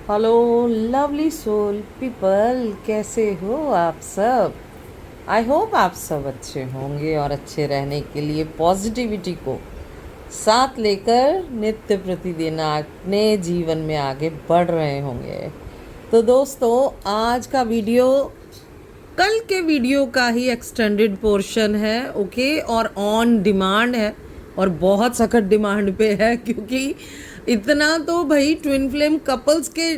Hello lovely soul people, कैसे हो आप सब। आई होप आप सब अच्छे होंगे और अच्छे रहने के लिए पॉजिटिविटी को साथ लेकर नित्य प्रतिदिन अपने जीवन में आगे बढ़ रहे होंगे। तो दोस्तों, आज का वीडियो कल के वीडियो का ही एक्सटेंडेड पोर्शन है, ओके, और ऑन डिमांड है और बहुत सख्त डिमांड पे है, क्योंकि इतना तो भाई ट्विन फ्लेम कपल्स के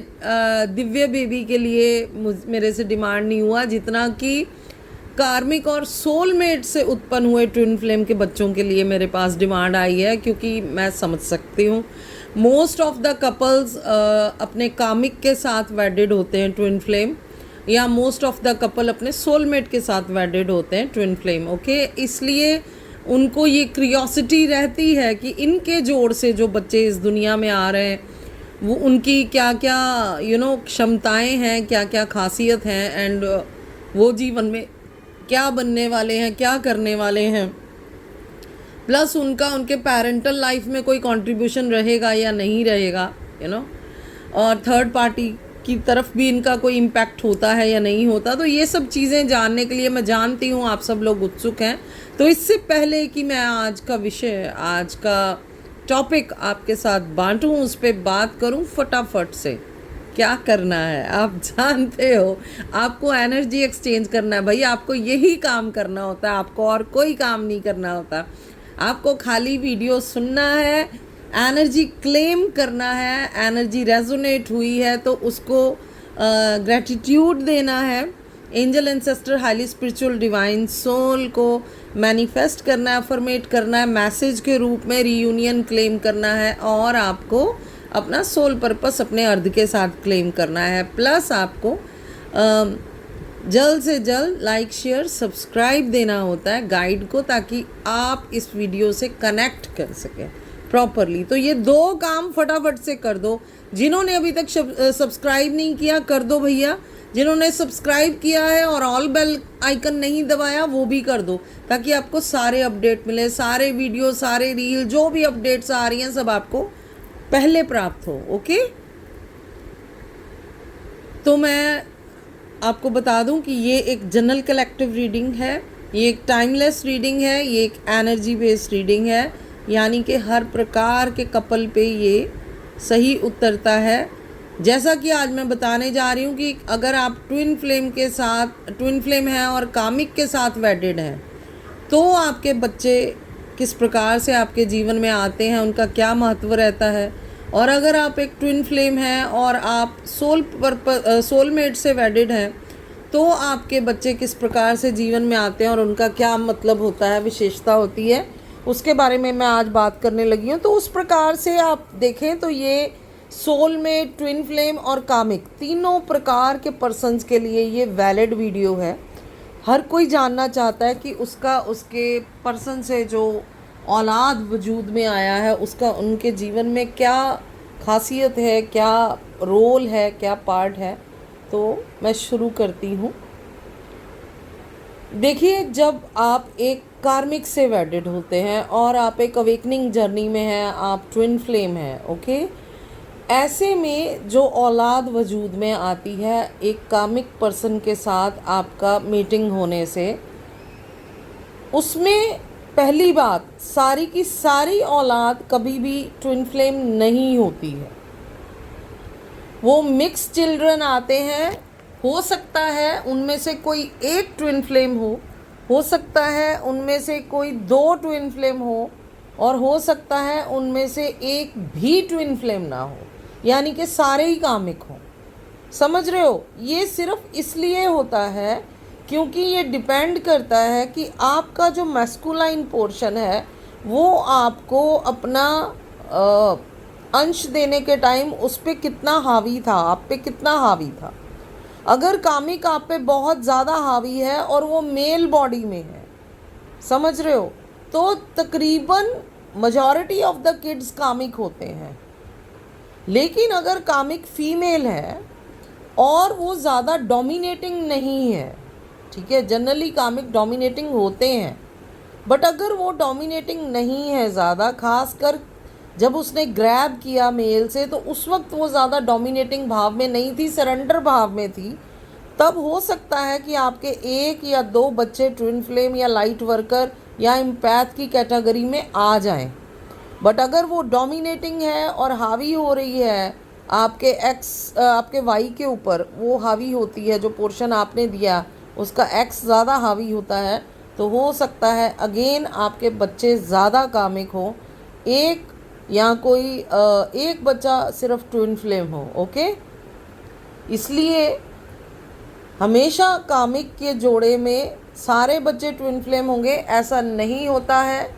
दिव्य बेबी के लिए मेरे से डिमांड नहीं हुआ जितना कि कार्मिक और सोलमेट से उत्पन्न हुए ट्विन फ्लेम के बच्चों के लिए मेरे पास डिमांड आई है। क्योंकि मैं समझ सकती हूँ मोस्ट ऑफ द कपल्स अपने कामिक के साथ वेडेड होते हैं ट्विन फ्लेम, या मोस्ट ऑफ द कपल अपने सोलमेट के साथ वेडेड होते हैं ट्विन फ्लेम, ओके। इसलिए उनको ये क्रियोसिटी रहती है कि इनके जोड़ से जो बच्चे इस दुनिया में आ रहे हैं वो उनकी क्या क्या क्षमताएं हैं, क्या क्या खासियत हैं, एंड वो जीवन में क्या बनने वाले हैं, क्या करने वाले हैं, प्लस उनका उनके पेरेंटल लाइफ में कोई कंट्रीब्यूशन रहेगा या नहीं रहेगा, और थर्ड पार्टी की तरफ भी इनका कोई इम्पैक्ट होता है या नहीं होता। तो ये सब चीज़ें जानने के लिए मैं जानती हूँ आप सब लोग उत्सुक हैं। तो इससे पहले कि मैं आज का विषय, आज का टॉपिक आपके साथ बांटूँ, उस पर बात करूँ फटाफट से। क्या करना है आप जानते हो, आपको एनर्जी एक्सचेंज करना है भाई। आपको यही काम करना होता है, आपको और कोई काम नहीं करना होता। आपको खाली वीडियो सुनना है, एनर्जी क्लेम करना है, एनर्जी रेजोनेट हुई है तो उसको ग्रेटिट्यूड देना है, angel ancestor highly spiritual divine soul को मैनिफेस्ट करना है, अफर्मेट करना है, मैसेज के रूप में रीयूनियन क्लेम करना है, और आपको अपना सोल पर्पस अपने अर्ध के साथ क्लेम करना है। प्लस आपको जल्द से जल्द लाइक शेयर सब्सक्राइब देना होता है गाइड को, ताकि आप इस वीडियो से कनेक्ट कर सकें प्रॉपरली। तो ये दो काम फटाफट से कर दो। जिन्होंने अभी तक सब्सक्राइब नहीं किया कर दो भैया, जिन्होंने सब्सक्राइब किया है और ऑल बेल आइकन नहीं दबाया वो भी कर दो, ताकि आपको सारे अपडेट मिले, सारे वीडियो, सारे रील, जो भी अपडेट्स आ रही हैं सब आपको पहले प्राप्त हो, ओके। तो मैं आपको बता दूं कि ये एक जनरल कलेक्टिव रीडिंग है, ये एक टाइमलेस रीडिंग है, ये एक एनर्जी बेस्ड रीडिंग है, यानी कि हर प्रकार के कपल पे ये सही उतरता है। जैसा कि आज मैं बताने जा रही हूँ कि अगर आप ट्विन फ्लेम हैं और कामिक के साथ वेडेड हैं तो आपके बच्चे किस प्रकार से आपके जीवन में आते हैं, उनका क्या महत्व रहता है। और अगर आप एक ट्विन फ्लेम हैं और आप सोलमेट से वेडेड हैं तो आपके बच्चे किस प्रकार से जीवन में आते हैं और उनका क्या मतलब होता है, विशेषता होती है, उसके बारे में मैं आज बात करने लगी हूँ। तो उस प्रकार से आप देखें तो ये सोलमेट, ट्विन फ्लेम और कामिक तीनों प्रकार के पर्सन्स के लिए ये वैलिड वीडियो है। हर कोई जानना चाहता है कि उसके पर्सन से जो औलाद वजूद में आया है उसका उनके जीवन में क्या खासियत है, क्या रोल है, क्या पार्ट है। तो मैं शुरू करती हूँ। देखिए, जब आप एक कार्मिक से वेडेड होते हैं और आप एक अवेकनिंग जर्नी में हैं, आप ट्विन फ्लेम हैं, ओके। ऐसे में जो औलाद वजूद में आती है एक कामिक पर्सन के साथ आपका मीटिंग होने से, उसमें पहली बात, सारी की सारी औलाद कभी भी ट्विन फ्लेम नहीं होती है। वो मिक्स चिल्ड्रन आते हैं। हो सकता है उनमें से कोई एक ट्विन फ्लेम हो सकता है उनमें से कोई दो ट्विन फ्लेम और हो सकता है उनमें से एक भी ट्विन फ्लेम ना हो, यानी कि सारे ही कामिक हों। समझ रहे हो, ये सिर्फ इसलिए होता है क्योंकि ये डिपेंड करता है कि आपका जो मैस्कुलाइन पोर्शन है वो आपको अपना अंश देने के टाइम उस पर कितना हावी था, आप पे कितना हावी था। अगर कामिक आप पे बहुत ज़्यादा हावी है और वो मेल बॉडी में है, समझ रहे हो, तो तकरीबन majority of the kids comic होते हैं। लेकिन अगर कामिक फीमेल है और वो ज़्यादा डोमिनेटिंग नहीं है, ठीक है, जनरली कामिक डोमिनेटिंग होते हैं, बट अगर वो डोमिनेटिंग नहीं है ज़्यादा, खासकर जब उसने ग्रैब किया मेल से तो उस वक्त वो ज़्यादा डोमिनेटिंग भाव में नहीं थी, सरेंडर भाव में थी। तब हो सकता है कि आपके 1 या 2 बच्चे ट्विन फ्लेम या लाइट वर्कर या एम्पैथ की कैटेगरी में आ जाएं। बट अगर वो डोमिनेटिंग है और हावी हो रही है आपके वाई के ऊपर, वो हावी होती है, जो पोर्शन आपने दिया उसका एक्स ज़्यादा हावी होता है, तो हो सकता है अगेन आपके बच्चे ज़्यादा कामिक हो, एक या कोई एक बच्चा सिर्फ ट्विन फ्लेम हो। ओके, इसलिए हमेशा कामिक के जोड़े में सारे बच्चे ट्विन फ्लेम होंगे ऐसा नहीं होता है,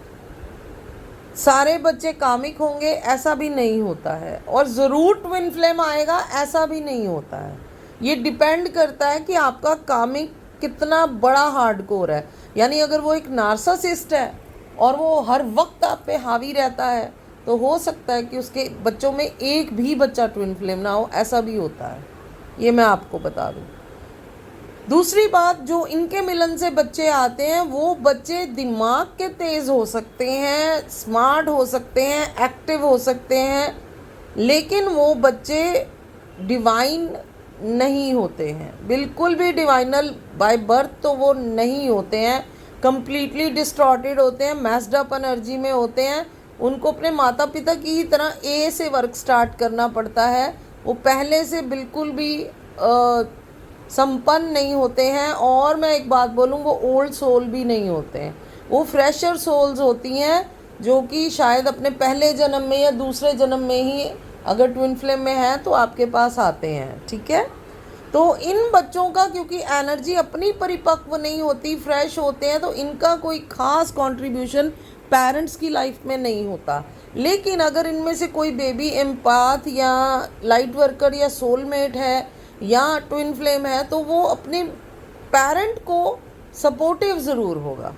सारे बच्चे कामिक होंगे ऐसा भी नहीं होता है, और ज़रूर ट्विन फ्लेम आएगा ऐसा भी नहीं होता है। ये डिपेंड करता है कि आपका कामिक कितना बड़ा हार्डकोर है। यानी अगर वो एक नार्सिसिस्ट है और वो हर वक्त आप पे हावी रहता है, तो हो सकता है कि उसके बच्चों में एक भी बच्चा ट्विन फ्लेम ना हो, ऐसा भी होता है। ये मैं आपको बता दूँ। दूसरी बात, जो इनके मिलन से बच्चे आते हैं वो बच्चे दिमाग के तेज़ हो सकते हैं, स्मार्ट हो सकते हैं, एक्टिव हो सकते हैं, लेकिन वो बच्चे डिवाइन नहीं होते हैं, बिल्कुल भी डिवाइनल बाय बर्थ तो वो नहीं होते हैं। कंप्लीटली डिस्टॉर्टेड होते हैं, मैस्ड अप एनर्जी में होते हैं। उनको अपने माता पिता की ही तरह ए से वर्क स्टार्ट करना पड़ता है। वो पहले से बिल्कुल भी संपन्न नहीं होते हैं। और मैं एक बात बोलूँ, वो ओल्ड सोल भी नहीं होते हैं, वो फ्रेशर सोल्स होती हैं, जो कि शायद अपने पहले जन्म में या दूसरे जन्म में ही अगर ट्विन फ्लेम में है तो आपके पास आते हैं। ठीक है, तो इन बच्चों का क्योंकि एनर्जी अपनी परिपक्व नहीं होती, फ्रेश होते हैं, तो इनका कोई ख़ास कंट्रीब्यूशन पेरेंट्स की लाइफ में नहीं होता। लेकिन अगर इनमें से कोई बेबी एम्पाथ या लाइट वर्कर या सोलमेट है या ट्विन फ्लेम है, तो वो अपने पेरेंट को सपोर्टिव ज़रूर होगा।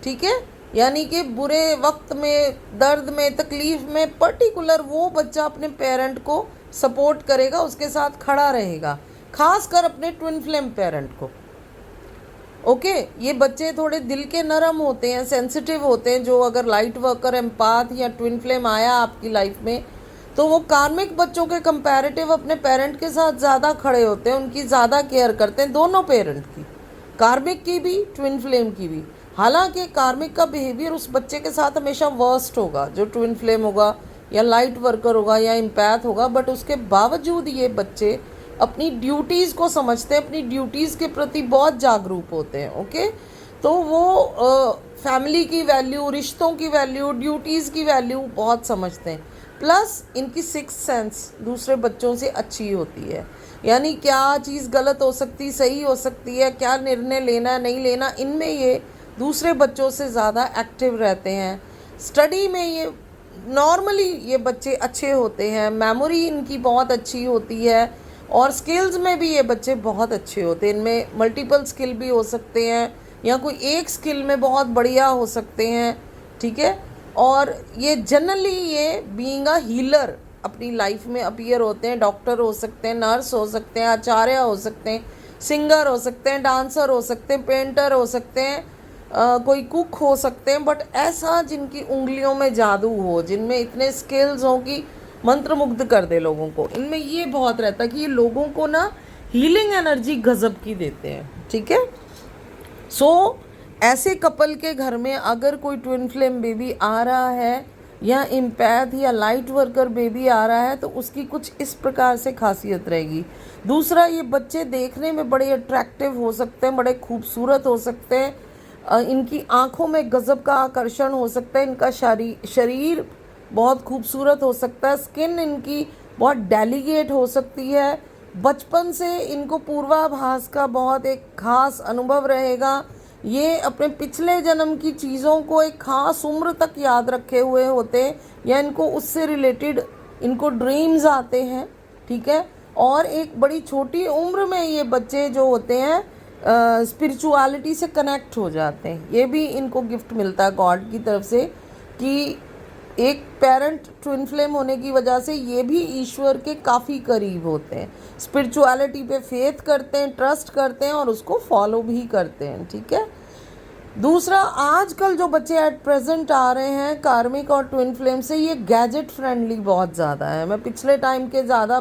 ठीक है, यानी कि बुरे वक्त में, दर्द में, तकलीफ़ में पर्टिकुलर वो बच्चा अपने पेरेंट को सपोर्ट करेगा, उसके साथ खड़ा रहेगा, खासकर अपने ट्विन फ्लेम पेरेंट को। ओके, ये बच्चे थोड़े दिल के नरम होते हैं, सेंसिटिव होते हैं। जो अगर लाइट वर्कर, एम्पाथ या ट्विन फ्लेम आया आपकी लाइफ में, तो वो कार्मिक बच्चों के कंपैरेटिव अपने पेरेंट के साथ ज़्यादा खड़े होते हैं, उनकी ज़्यादा केयर करते हैं, दोनों पेरेंट की, कार्मिक की भी, ट्विन फ्लेम की भी। हालांकि कार्मिक का बिहेवियर उस बच्चे के साथ हमेशा वर्स्ट होगा जो ट्विन फ्लेम होगा या लाइट वर्कर होगा या एम्पैथ होगा, बट उसके बावजूद ये बच्चे अपनी ड्यूटीज़ को समझते हैं, अपनी ड्यूटीज़ के प्रति बहुत जागरूक होते हैं। ओके, तो वो फैमिली की वैल्यू, रिश्तों की वैल्यू, ड्यूटीज़ की वैल्यू बहुत समझते हैं। प्लस इनकी सिक्स सेंस दूसरे बच्चों से अच्छी होती है, यानी क्या चीज़ गलत हो सकती, सही हो सकती है, क्या निर्णय लेना नहीं लेना, इनमें ये दूसरे बच्चों से ज़्यादा एक्टिव रहते हैं। स्टडी में ये नॉर्मली ये बच्चे अच्छे होते हैं, मेमोरी इनकी बहुत अच्छी होती है, और स्किल्स में भी ये बच्चे बहुत अच्छे होते हैं। इनमें मल्टीपल स्किल भी हो सकते हैं या कोई एक स्किल में बहुत बढ़िया हो सकते हैं। ठीक है, और ये जनरली ये बीइंग अ हीलर अपनी लाइफ में अपीयर होते हैं। डॉक्टर हो सकते हैं, नर्स हो सकते हैं, आचार्य हो सकते हैं, सिंगर हो सकते हैं, डांसर हो सकते हैं, पेंटर हो सकते हैं, कोई कुक हो सकते हैं, बट ऐसा जिनकी उंगलियों में जादू हो, जिनमें इतने स्किल्स हों कि मंत्रमुग्ध कर दे लोगों को, इनमें ये बहुत रहता है कि ये लोगों को ना हीलिंग एनर्जी गजब की देते हैं। ठीक है, सो ऐसे कपल के घर में अगर कोई ट्विन फ्लेम बेबी आ रहा है या एम्पैथ या लाइट वर्कर बेबी आ रहा है, तो उसकी कुछ इस प्रकार से खासियत रहेगी। दूसरा, ये बच्चे देखने में बड़े अट्रैक्टिव हो सकते हैं, बड़े खूबसूरत हो सकते हैं, इनकी आँखों में गजब का आकर्षण हो सकता है, इनका शरीर बहुत खूबसूरत हो सकता है, स्किन इनकी बहुत डेलिकेट हो सकती है, बचपन से इनको पूर्वाभास का बहुत एक खास अनुभव रहेगा। ये अपने पिछले जन्म की चीज़ों को एक खास उम्र तक याद रखे हुए होते हैं, या इनको उससे रिलेटेड इनको ड्रीम्स आते हैं। ठीक है, और एक बड़ी छोटी उम्र में ये बच्चे जो होते हैं स्पिरिचुअलिटी से कनेक्ट हो जाते हैं। ये भी इनको गिफ्ट मिलता है गॉड की तरफ से कि एक पेरेंट ट्विन फ्लेम होने की वजह से ये भी ईश्वर के काफ़ी करीब होते हैं, स्पिरिचुअलिटी पे फेथ करते हैं, ट्रस्ट करते हैं और उसको फॉलो भी करते हैं। ठीक है, दूसरा, आजकल जो बच्चे एट प्रेजेंट आ रहे हैं कार्मिक और ट्विन फ्लेम से, ये गैजेट फ्रेंडली बहुत ज़्यादा है। मैं पिछले टाइम के ज़्यादा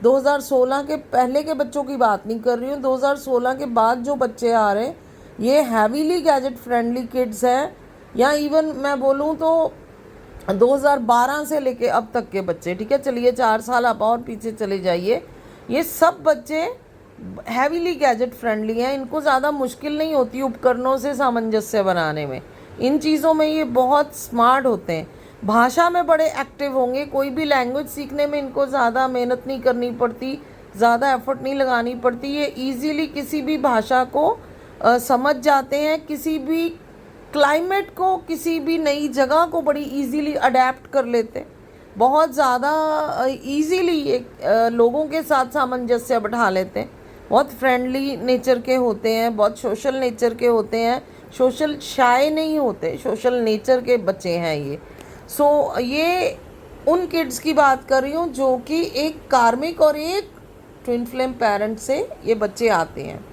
2016 के पहले के बच्चों की बात नहीं कर रही हूँ, 2016 के बाद जो बच्चे आ रहे हैं ये हैवीली गैजेट फ्रेंडली किड्स हैं। या इवन मैं बोलूँ तो 2012 से लेके अब तक के बच्चे, ठीक है, चलिए 4 साल आप और पीछे चले जाइए, ये सब बच्चे हैवीली गैजेट फ्रेंडली हैं। इनको ज़्यादा मुश्किल नहीं होती उपकरणों से सामंजस्य बनाने में, इन चीज़ों में ये बहुत स्मार्ट होते हैं। भाषा में बड़े एक्टिव होंगे, कोई भी लैंग्वेज सीखने में इनको ज़्यादा मेहनत नहीं करनी पड़ती, ज़्यादा एफर्ट नहीं लगानी पड़ती, ये ईजीली किसी भी भाषा को समझ जाते हैं, किसी भी क्लाइमेट को, किसी भी नई जगह को बड़ी इजीली अडेप्ट कर लेते हैं, बहुत ज़्यादा इजीली ये लोगों के साथ सामंजस्य बैठा लेते हैं, बहुत फ्रेंडली नेचर के होते हैं, बहुत सोशल नेचर के होते हैं, सोशल शाय नहीं होते, सोशल नेचर के बच्चे हैं ये। ये उन किड्स की बात कर रही हूँ जो कि एक कार्मिक और एक ट्विन फ्लेम पेरेंट से ये बच्चे आते हैं।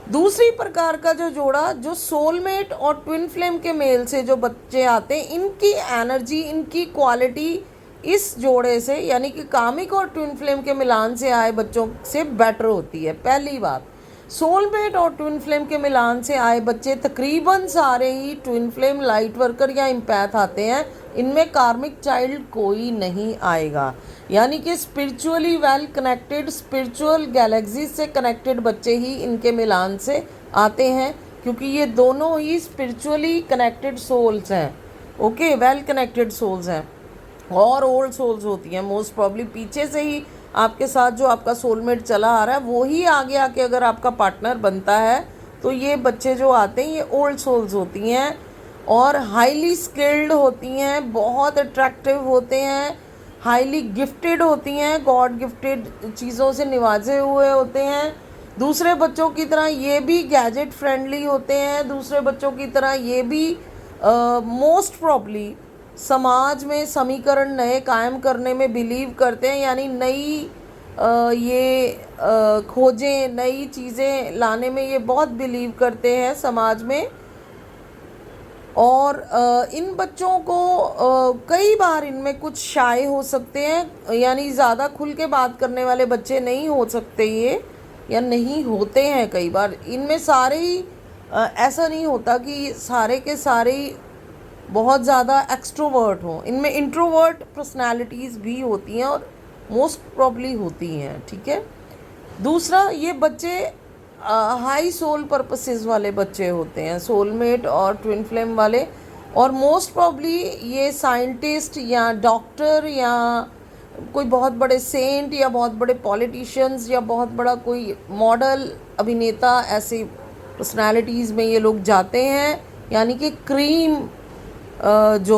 दूसरी प्रकार का जो जोड़ा, जो सोलमेट और ट्विन फ्लेम के मेल से जो बच्चे आते हैं, इनकी एनर्जी, इनकी क्वालिटी इस जोड़े से यानी कि कामिक और ट्विन फ्लेम के मिलान से आए बच्चों से बेटर होती है। पहली बात, सोलमेट और ट्विन फ्लेम के मिलान से आए बच्चे तकरीबन सारे ही ट्विन फ्लेम, लाइट वर्कर या इम्पैथ आते हैं, इनमें कार्मिक चाइल्ड कोई नहीं आएगा। यानी कि spiritually well connected, spiritual Galaxy से कनेक्टेड बच्चे ही इनके मिलान से आते हैं, क्योंकि ये दोनों ही स्पिरिचुअली कनेक्टेड सोल्स हैं, ओके, वेल कनेक्टेड सोल्स हैं और ओल्ड सोल्स होती हैं। मोस्ट प्रॉब्ली पीछे से ही आपके साथ जो आपका सोलमेट चला आ रहा है वो ही आगे आके अगर आपका पार्टनर बनता है, तो ये बच्चे जो आते हैं ये ओल्ड सोल्स होती हैं और हाईली स्किल्ड होती हैं, बहुत अट्रैक्टिव होते हैं, हाईली गिफ्टेड होती हैं, गॉड गिफ्टेड चीज़ों से निवाजे हुए होते हैं। दूसरे बच्चों की तरह ये भी गैजेट फ्रेंडली होते हैं, दूसरे बच्चों की तरह ये भी मोस्ट प्रॉब्ली समाज में समीकरण नए कायम करने में बिलीव करते हैं, यानी नई खोजें, नई चीज़ें लाने में ये बहुत बिलीव करते हैं समाज में। और इन बच्चों को कई बार इनमें कुछ शाय हो सकते हैं, यानी ज़्यादा खुल के बात करने वाले बच्चे नहीं हो सकते ये, या नहीं होते हैं कई बार। इनमें सारे ही ऐसा नहीं होता कि सारे के सारे ही बहुत ज़्यादा एक्सट्रोवर्ट हों, इनमें इंट्रोवर्ट पर्सनालिटीज़ भी होती हैं और मोस्ट प्रॉब्ली होती हैं, ठीक है। दूसरा, ये बच्चे हाई सोल पर्पसेस वाले बच्चे होते हैं, सोलमेट और ट्विन फ्लेम वाले, और मोस्ट प्रॉब्ली ये साइंटिस्ट या डॉक्टर या कोई बहुत बड़े सेंट या बहुत बड़े पॉलिटिशियंस या बहुत बड़ा कोई मॉडल अभिनेता, ऐसी पर्सनालिटीज़ में ये लोग जाते हैं, यानी कि क्रीम जो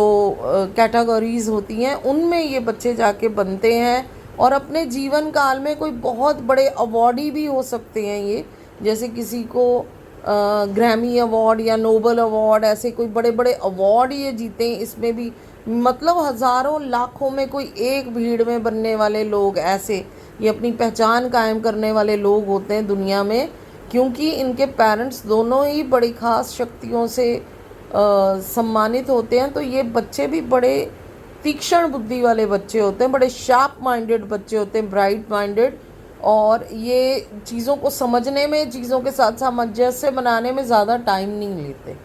कैटेगरीज़ होती हैं उनमें ये बच्चे जाके बनते हैं और अपने जीवन काल में कोई बहुत बड़े अवॉर्डी भी हो सकते हैं ये, जैसे किसी को ग्रैमी अवार्ड या नोबल अवार्ड, ऐसे कोई बड़े बड़े अवार्ड ये जीते हैं। इसमें भी मतलब हज़ारों लाखों में कोई एक भीड़ में बनने वाले लोग, ऐसे ये अपनी पहचान कायम करने वाले लोग होते हैं दुनिया में, क्योंकि इनके पेरेंट्स दोनों ही बड़ी ख़ास शक्तियों से सम्मानित होते हैं। तो ये बच्चे भी बड़े तीक्ष्ण बुद्धि वाले बच्चे होते हैं, बड़े शार्प माइंडेड बच्चे होते हैं, ब्राइट माइंडेड, और ये चीज़ों को समझने में, चीज़ों के साथ सामंजस्य बनाने में ज़्यादा टाइम नहीं लेते,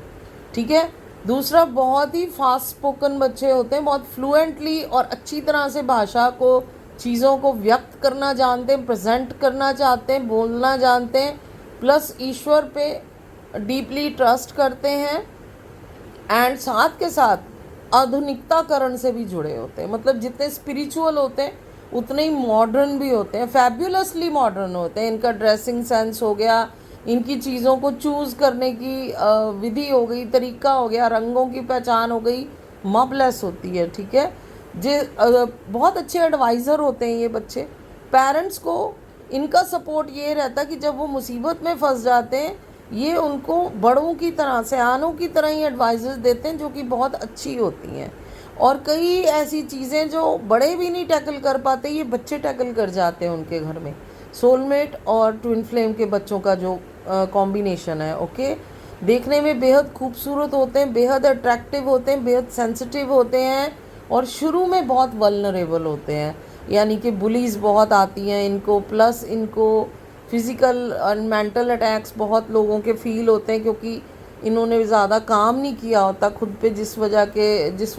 ठीक है। दूसरा, बहुत ही फास्ट स्पोकन बच्चे होते हैं, बहुत फ्लुएंटली और अच्छी तरह से भाषा को, चीज़ों को व्यक्त करना जानते हैं, प्रेजेंट करना चाहते हैं, बोलना जानते हैं, प्लस ईश्वर पे डीपली ट्रस्ट करते हैं एंड साथ के साथ आधुनिकताकरण से भी जुड़े होते हैं। मतलब जितने स्पिरिचुअल होते हैं उतने ही मॉडर्न भी होते हैं, फैब्युलसली मॉडर्न होते हैं। इनका ड्रेसिंग सेंस हो गया, इनकी चीज़ों को चूज़ करने की विधि हो गई, तरीका हो गया, रंगों की पहचान हो गई, मबलेस होती है, ठीक है। बहुत अच्छे एडवाइज़र होते हैं ये बच्चे। पेरेंट्स को इनका सपोर्ट ये रहता है कि जब वो मुसीबत में फंस जाते हैं, ये उनको बड़ों की तरह, सयानों की तरह ही एडवाइजेस देते हैं, जो कि बहुत अच्छी होती हैं। और कई ऐसी चीज़ें जो बड़े भी नहीं टैकल कर पाते, ये बच्चे टैकल कर जाते हैं उनके घर में। सोलमेट और ट्विन फ्लेम के बच्चों का जो कॉम्बिनेशन है, ओके। देखने में बेहद खूबसूरत होते हैं, बेहद अट्रैक्टिव होते हैं, बेहद सेंसिटिव होते हैं और शुरू में बहुत वल्नरेबल होते हैं। यानी कि बुलीज़ बहुत आती हैं इनको, प्लस इनको फिज़िकल और मेंटल अटैक्स बहुत लोगों के फील होते हैं, क्योंकि इन्होंने ज़्यादा काम नहीं किया होता खुद पे, जिस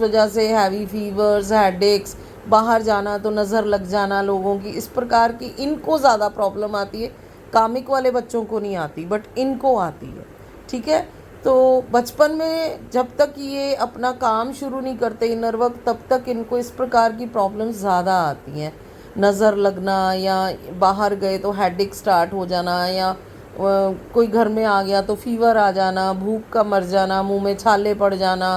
वजह से हैवी फीवर्स, हेडेक्स, बाहर जाना तो नज़र लग जाना लोगों की, इस प्रकार की इनको ज़्यादा प्रॉब्लम आती है। कामिक वाले बच्चों को नहीं आती, बट इनको आती है। ठीक है, तो बचपन में जब तक ये अपना काम शुरू नहीं करते इनर वर्क, तब तक इनको इस प्रकार की प्रॉब्लम्स ज़्यादा आती हैं। नज़र लगना, या बाहर गए तो हेडेक स्टार्ट हो जाना, या कोई घर में आ गया तो फीवर आ जाना, भूख का मर जाना, मुंह में छाले पड़ जाना,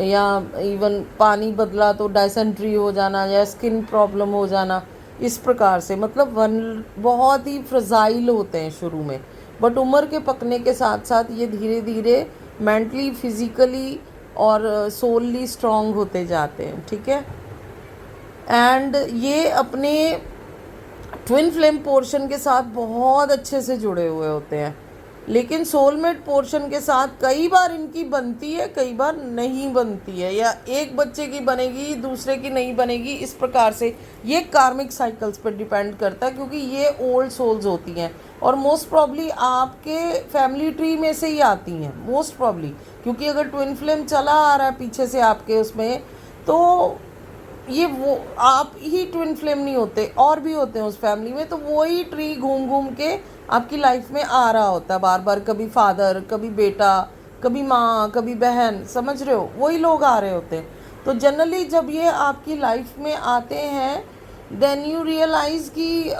या इवन पानी बदला तो डायसेंट्री हो जाना, या स्किन प्रॉब्लम हो जाना। इस प्रकार से मतलब बहुत ही फ्रजाइल होते हैं शुरू में, बट उम्र के पकने के साथ साथ ये धीरे धीरे मेंटली, फिज़िकली और सोलली स्ट्रांग होते जाते हैं। ठीक है, एंड ये अपने ट्विन फ्लेम पोर्शन के साथ बहुत अच्छे से जुड़े हुए होते हैं, लेकिन सोलमेट पोर्शन के साथ कई बार इनकी बनती है, कई बार नहीं बनती है, या एक बच्चे की बनेगी दूसरे की नहीं बनेगी, इस प्रकार से ये कार्मिक साइकिल्स पर डिपेंड करता है, क्योंकि ये ओल्ड सोल्स होती हैं और मोस्ट प्रॉब्ली आपके फैमिली ट्री में से ही आती हैं, मोस्ट प्रॉब्ली। क्योंकि अगर ट्विन फ्लेम चला आ रहा है पीछे से आपके उसमें, तो ये वो आप ही ट्विन फ्लेम नहीं होते, और भी होते हैं उस फैमिली में, तो वो ही ट्री घूम घूम के आपकी लाइफ में आ रहा होता है बार बार, कभी फादर, कभी बेटा, कभी माँ, कभी बहन, समझ रहे हो, वही लोग आ रहे होते हैं। तो जनरली जब ये आपकी लाइफ में आते हैं, देन यू रियलाइज़ कि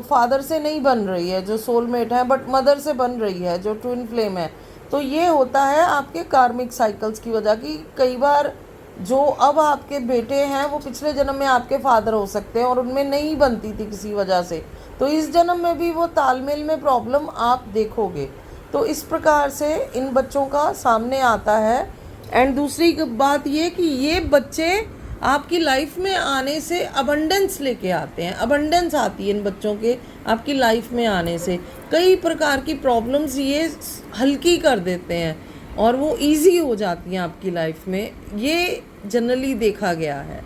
फादर से नहीं बन रही है जो सोलमेट है, बट मदर से बन रही है जो ट्विन फ्लेम है। तो ये होता है आपके कार्मिक साइकिल्स की वजह की। कई बार जो अब आपके बेटे हैं वो पिछले जन्म में आपके फादर हो सकते हैं और उनमें नहीं बनती थी किसी वजह से, तो इस जन्म में भी वो तालमेल में प्रॉब्लम आप देखोगे। तो इस प्रकार से इन बच्चों का सामने आता है। एंड दूसरी बात ये कि ये बच्चे आपकी लाइफ में आने से अबंडेंस लेके आते हैं, अबंडेंस आती है इन बच्चों के आपकी लाइफ में आने से। कई प्रकार की प्रॉब्लम्स ये हल्की कर देते हैं और वो इजी हो जाती हैं आपकी लाइफ में, ये जनरली देखा गया है।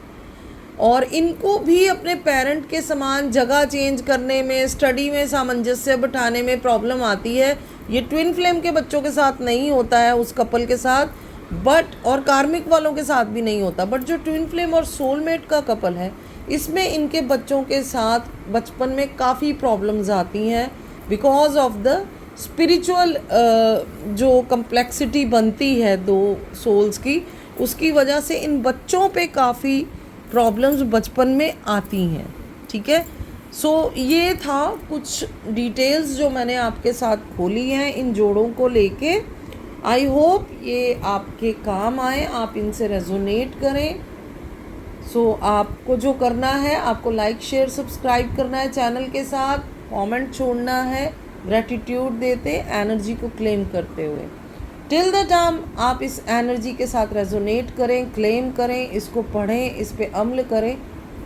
और इनको भी अपने पेरेंट के समान जगह चेंज करने में, स्टडी में सामंजस्य बिठाने में प्रॉब्लम आती है। ये ट्विन फ्लेम के बच्चों के साथ नहीं होता है, उस कपल के साथ, बट और कार्मिक वालों के साथ भी नहीं होता, बट जो ट्विन फ्लेम और सोलमेट का कपल है, इसमें इनके बच्चों के साथ बचपन में काफ़ी प्रॉब्लम्स आती हैं बिकॉज ऑफ द स्पिरिचुअल जो कम्प्लेक्सिटी बनती है दो सोल्स की, उसकी वजह से इन बच्चों पे काफ़ी प्रॉब्लम्स बचपन में आती हैं। ठीक है, सो ये था कुछ डिटेल्स जो मैंने आपके साथ खोली हैं इन जोड़ों को लेके। आई होप ये आपके काम आए, आप इनसे रेजोनेट करें। सो आपको जो करना है, आपको लाइक, शेयर, सब्सक्राइब करना है चैनल के साथ, कमेंट छोड़ना है, ग्रेटिट्यूड देते, एनर्जी को क्लेम करते हुए। टिल द टाइम आप इस एनर्जी के साथ रेजोनेट करें, क्लेम करें, इसको पढ़ें, इस पे अमल करें।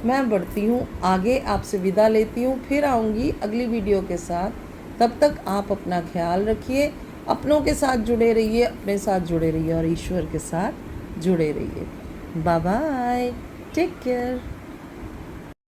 मैं बढ़ती हूँ आगे, आपसे विदा लेती हूँ, फिर आऊँगी अगली वीडियो के साथ। तब तक आप अपना ख्याल रखिए, अपनों के साथ जुड़े रहिए, अपने साथ जुड़े रहिए और ईश्वर के साथ जुड़े रहिए। Bye bye, take care.